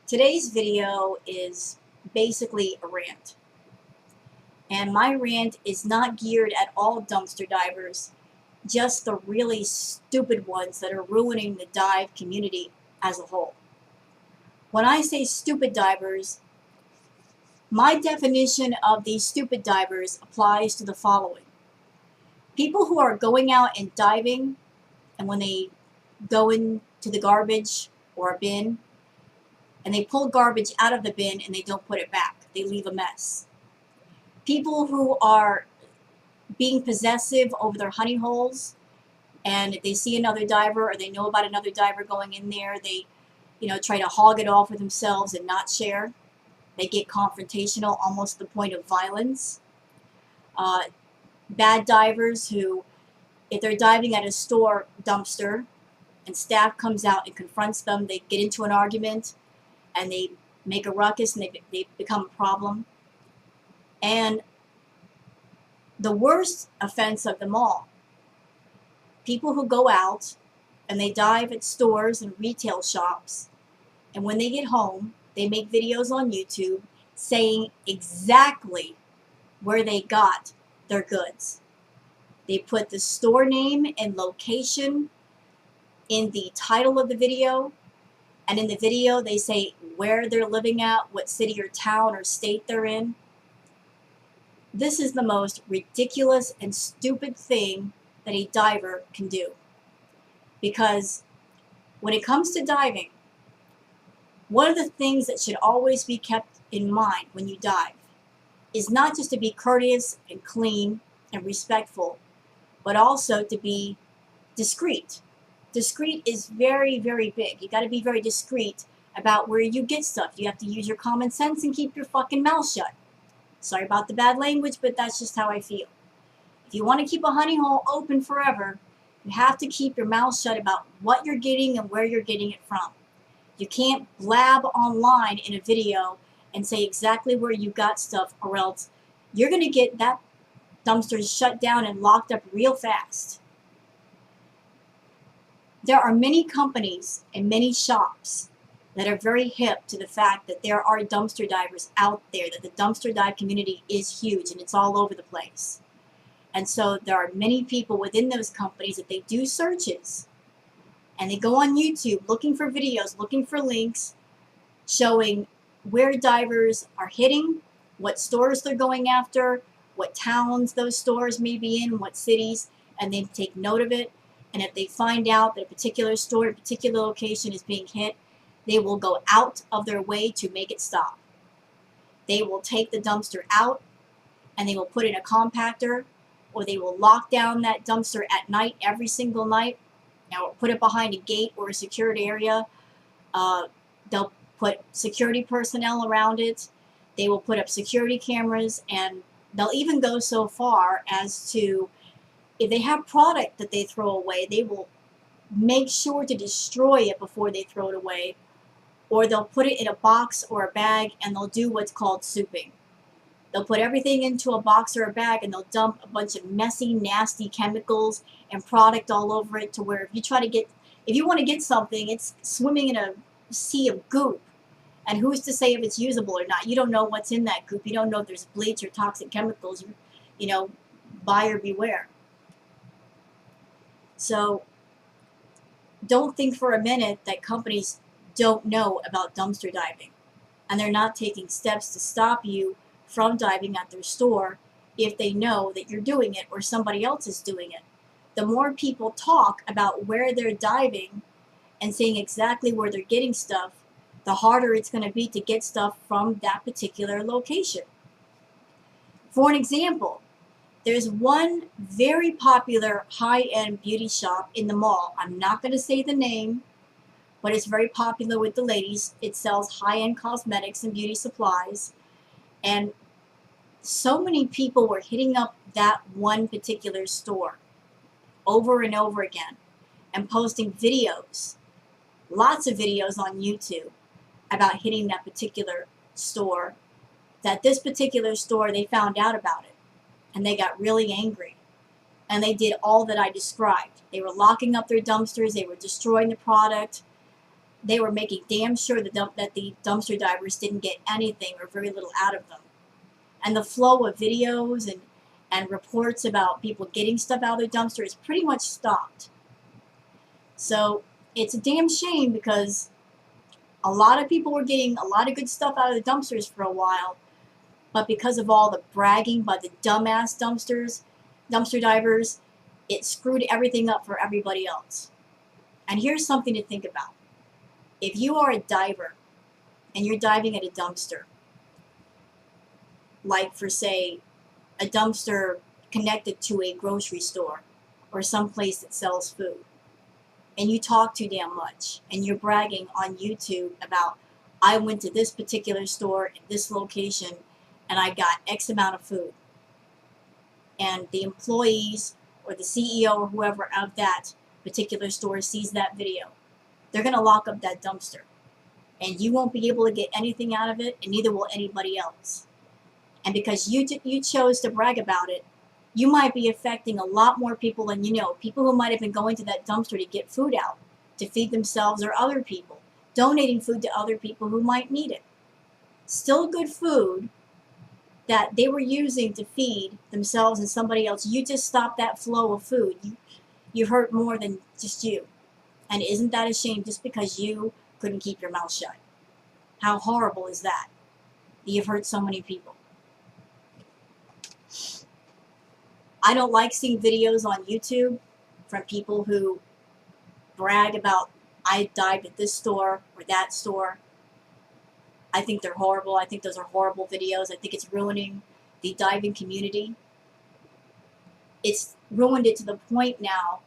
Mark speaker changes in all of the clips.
Speaker 1: Today's video is basically a rant. And my rant is not geared at all dumpster divers, just the really stupid ones that are ruining the dive community as a whole. When I say stupid divers, my definition of these stupid divers applies to the following. People who are going out and diving, and when they go into the garbage or a bin, and they pull garbage out of the bin and they don't put it back. They leave a mess. People who are being possessive over their honey holes, and if they see another diver or they know about another diver going in there, they try to hog it all for themselves and not share. They get confrontational, almost to the point of violence. Bad divers who, if they're diving at a store dumpster and staff comes out and confronts them, they get into an argument and they make a ruckus and they become a problem. And the worst offense of them all, people who go out and they dive at stores and retail shops, and when they get home, they make videos on YouTube saying exactly where they got their goods. They put the store name and location in the title of the video, and in the video they say where they're living at, what city or town or state they're in. This is the most ridiculous and stupid thing that a diver can do. Because when it comes to diving, one of the things that should always be kept in mind when you dive is not just to be courteous and clean and respectful, but also to be discreet. Discreet is very, very big. You got to be very discreet about where you get stuff. You have to use your common sense and keep your fucking mouth shut. Sorry about the bad language, but that's just how I feel. If you want to keep a honey hole open forever, you have to keep your mouth shut about what you're getting and where you're getting it from. You can't blab online in a video and say exactly where you got stuff, or else you're going to get that dumpster shut down and locked up real fast. There are many companies and many shops that are very hip to the fact that there are dumpster divers out there, that the dumpster dive community is huge and it's all over the place. And so there are many people within those companies that they do searches and they go on YouTube looking for videos, looking for links, showing where divers are hitting, what stores they're going after, what towns those stores may be in, what cities, and they take note of it. And if they find out that a particular store, a particular location is being hit, they will go out of their way to make it stop. They will take the dumpster out and they will put in a compactor, or they will lock down that dumpster at night, every single night, or put it behind a gate or a secured area. They'll put security personnel around it. They will put up security cameras, and they'll even go so far as to, if they have product that they throw away, they will make sure to destroy it before they throw it away, or they'll put it in a box or a bag and they'll do what's called souping. They'll put everything into a box or a bag and they'll dump a bunch of messy, nasty chemicals and product all over it, to where if you want to get something, it's swimming in a sea of goop. And who's to say if it's usable or not? You don't know what's in that goop. You don't know if there's bleach or toxic chemicals. Buyer beware. So don't think for a minute that companies don't know about dumpster diving, and they're not taking steps to stop you from diving at their store if they know that you're doing it or somebody else is doing it. The more people talk about where they're diving and saying exactly where they're getting stuff, the harder it's going to be to get stuff from that particular location. For an example, there's one very popular high-end beauty shop in the mall. I'm not going to say the name, but it's very popular with the ladies. It sells high-end cosmetics and beauty supplies. And so many people were hitting up that one particular store over and over again and posting videos, lots of videos on YouTube about hitting that particular store, that this particular store, they found out about it and they got really angry. And they did all that I described. They were locking up their dumpsters, they were destroying the product, they were making damn sure that the dumpster divers didn't get anything or very little out of them. And the flow of videos and reports about people getting stuff out of their dumpster is pretty much stopped. So it's a damn shame, because a lot of people were getting a lot of good stuff out of the dumpsters for a while, but because of all the bragging by the dumbass dumpster divers, it screwed everything up for everybody else. And here's something to think about. If you are a diver and you're diving at a dumpster, like for, say, a dumpster connected to a grocery store or some place that sells food, and you talk too damn much and you're bragging on YouTube about, I went to this particular store in this location and I got X amount of food, and the employees or the CEO or whoever of that particular store sees that video, they're going to lock up that dumpster, and you won't be able to get anything out of it, and neither will anybody else. And because you chose to brag about it, you might be affecting a lot more people than you know. People who might have been going to that dumpster to get food out, to feed themselves or other people, donating food to other people who might need it. Still good food that they were using to feed themselves and somebody else. You just stopped that flow of food. You hurt more than just you. And isn't that a shame, just because you couldn't keep your mouth shut? How horrible is that? You've hurt so many people. I don't like seeing videos on YouTube from people who brag about, I dived at this store or that store. I think they're horrible. I think those are horrible videos. I think it's ruining the diving community. It's ruined it to the point now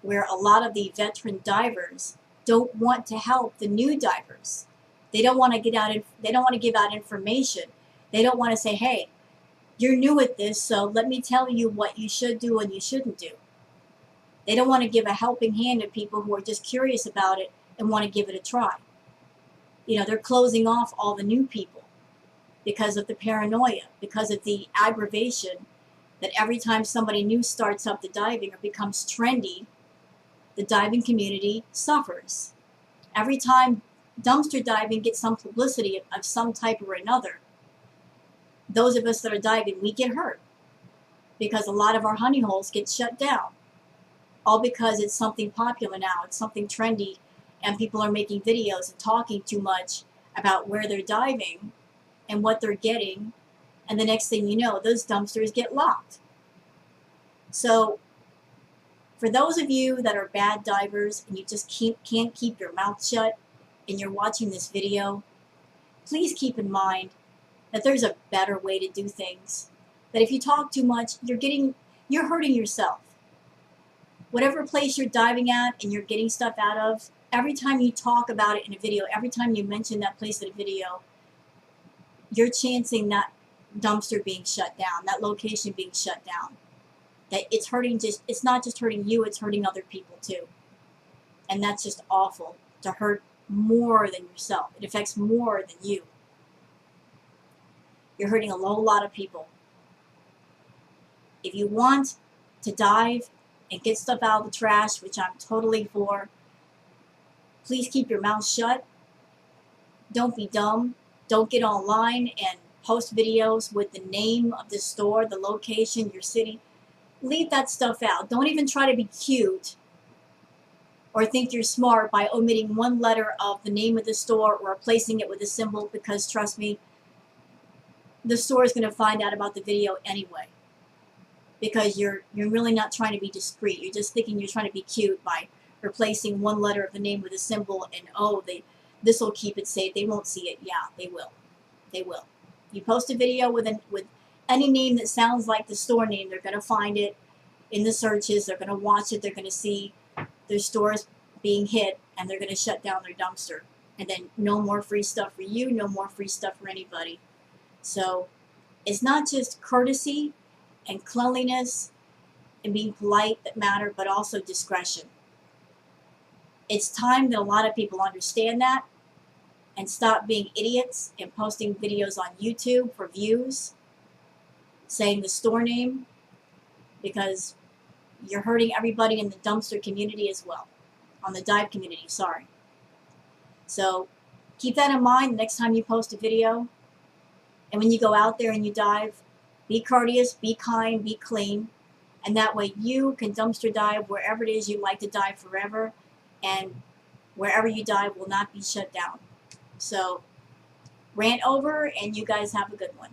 Speaker 1: where a lot of the veteran divers don't want to help the new divers. They don't want to give out information. They don't want to say, hey, you're new at this, so let me tell you what you should do and you shouldn't do. They don't want to give a helping hand to people who are just curious about it and want to give it a try. You know, they're closing off all the new people because of the paranoia, because of the aggravation that every time somebody new starts up the diving or becomes trendy, the diving community suffers. Every time dumpster diving gets some publicity of some type or another, those of us that are diving, we get hurt, because a lot of our honey holes get shut down, all because it's something popular now, it's something trendy, and people are making videos and talking too much about where they're diving and what they're getting, and the next thing you know, those dumpsters get locked. So for those of you that are bad divers and you just can't keep your mouth shut and you're watching this video, please keep in mind that there's a better way to do things. That if you talk too much, you're hurting yourself. Whatever place you're diving at and you're getting stuff out of, every time you talk about it in a video, every time you mention that place in a video, you're chancing that dumpster being shut down, that location being shut down. That it's not just hurting you, it's hurting other people too. And that's just awful, to hurt more than yourself. It affects more than you. You're hurting a whole lot of people. If you want to dive and get stuff out of the trash, which I'm totally for, please keep your mouth shut. Don't be dumb. Don't get online and post videos with the name of the store, the location, your city. Leave that stuff out. Don't even try to be cute or think you're smart by omitting one letter of the name of the store or replacing it with a symbol, because trust me, the store is going to find out about the video anyway, because you're really not trying to be discreet. You're just thinking you're trying to be cute by replacing one letter of the name with a symbol, and this will keep it safe. They won't see it. Yeah, they will. They will. You post a video with any name that sounds like the store name, they're going to find it in the searches. They're going to watch it. They're going to see their stores being hit, and they're going to shut down their dumpster. And then no more free stuff for you, no more free stuff for anybody. So it's not just courtesy and cleanliness and being polite that matter, but also discretion. It's time that a lot of people understand that and stop being idiots and posting videos on YouTube for views, saying the store name, because you're hurting everybody in the dumpster community as well. On the dive community, sorry. So keep that in mind next time you post a video. And when you go out there and you dive, be courteous, be kind, be clean. And that way you can dumpster dive wherever it is you like to dive forever. And wherever you dive will not be shut down. So rant over, and you guys have a good one.